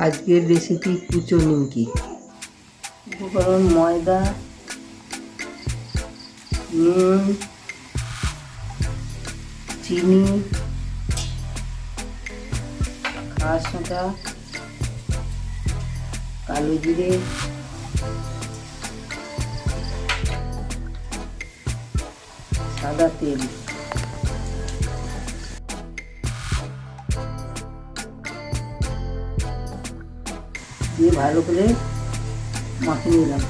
আজকের রেসিপি কুচো নিমকি। উপকরণ ময়দা, নুন, চিনি, খাস আটা, কালো জিরে, সাদা তেল। দিয়ে ভালো করে মাখিয়ে নিলাম।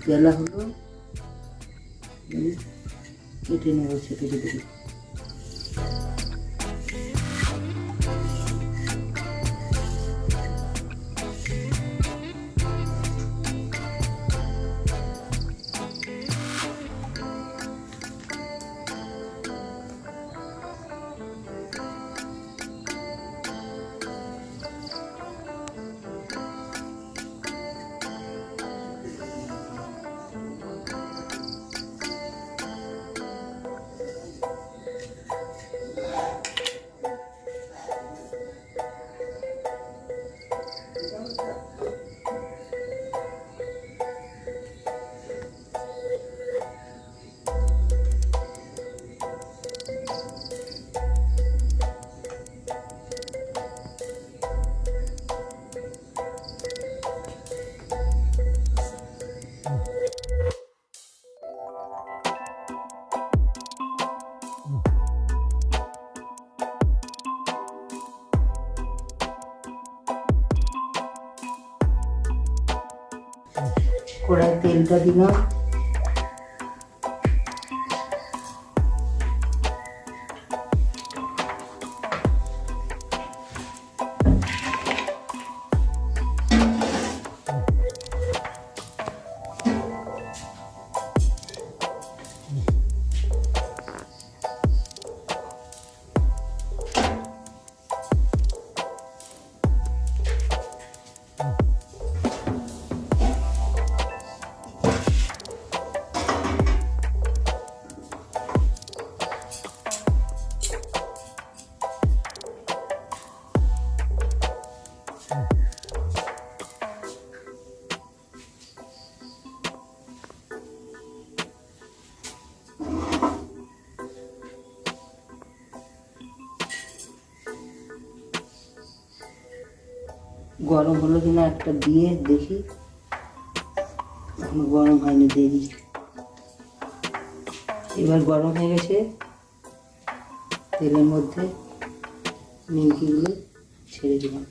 বেলা হলো, কেটে নেব ছোটো ছোটো করে। কড়াই তেলটা দিলাম, গরম হলো কিনা একটা দিয়ে দেখি, এখন গরম হয়নি, দিয়ে দিই। এবার গরম হয়ে গেছে, তেলের মধ্যে নিমকিগুলো ছেড়ে দিলাম।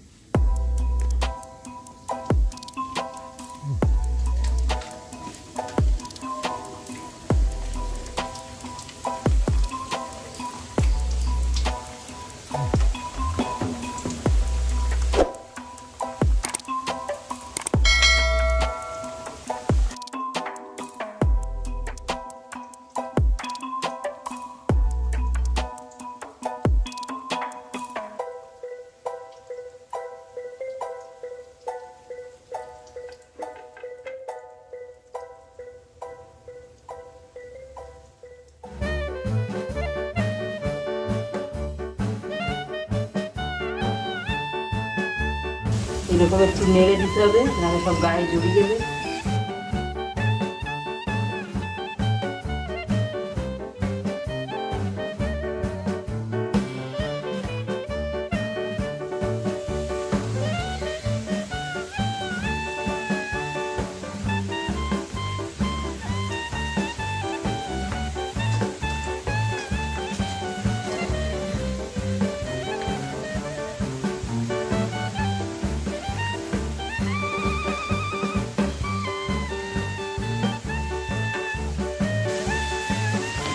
এরকম একটু নেড়ে দিতে হবে, নাহলে সব গায়ে জড়িয়ে যাবে।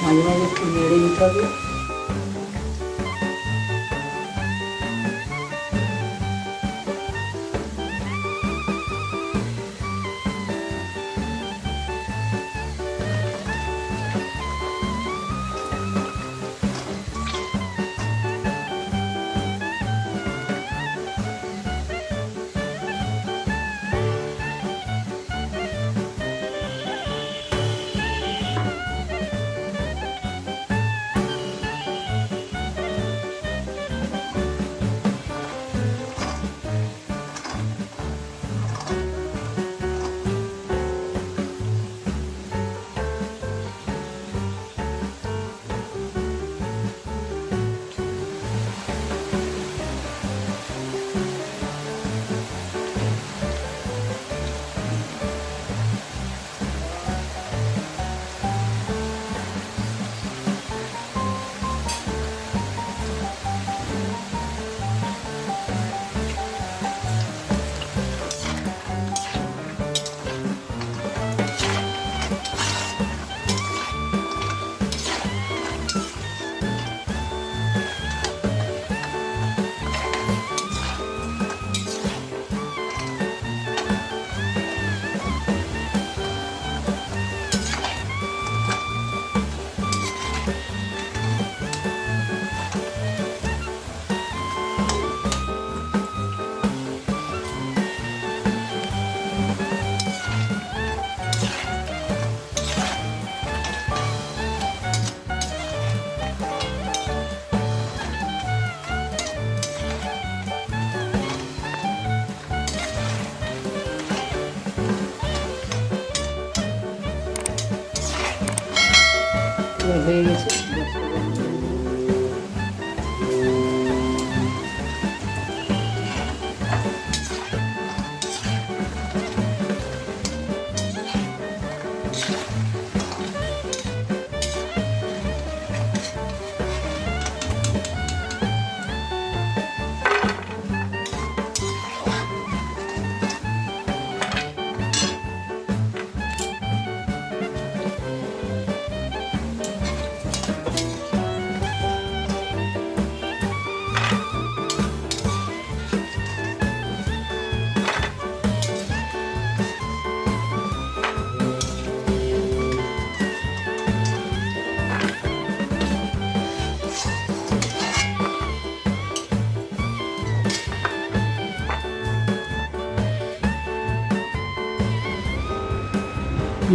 মাঝে মাঝে একটু নেড়ে দিতে হবে। হয়ে গেছে।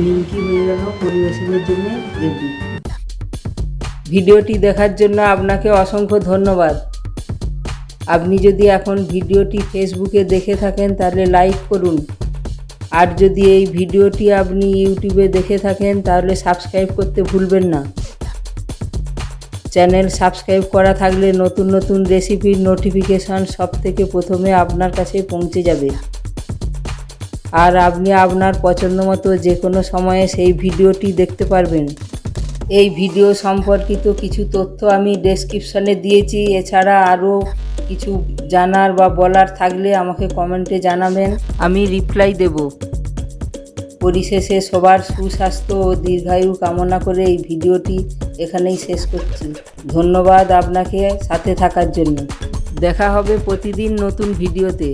নিমকি হয়ে গেল পরিবেশনের জন্য রেডি। ভিডিওটি দেখার জন্য আপনাকে অসংখ্য ধন্যবাদ। আপনি যদি এখন ভিডিওটি ফেসবুকে দেখে থাকেন তাহলে লাইক করুন, আর যদি এই ভিডিওটি আপনি ইউটিউবে দেখে থাকেন তাহলে সাবস্ক্রাইব করতে ভুলবেন না। চ্যানেল সাবস্ক্রাইব করা থাকলে নতুন নতুন রেসিপির নোটিফিকেশান সবথেকে প্রথমে আপনার কাছে পৌঁছে যাবে, আর আপনি আপনার পছন্দ মতো যে কোনো সময়ে সেই ভিডিওটি দেখতে পারবেন। এই ভিডিও সম্পর্কিত কিছু তথ্য আমি ডেসক্রিপশানে দিয়েছি। এছাড়া আরও কিছু জানার বা বলার থাকলে আমাকে কমেন্টে জানাবেন, আমি রিপ্লাই দেব। পরিশেষে সবার সুস্বাস্থ্য ও দীর্ঘায়ু কামনা করে এই ভিডিওটি এখানেই শেষ করছি। ধন্যবাদ আপনাকে সাথে থাকার জন্য। দেখা হবে প্রতিদিন নতুন ভিডিওতে।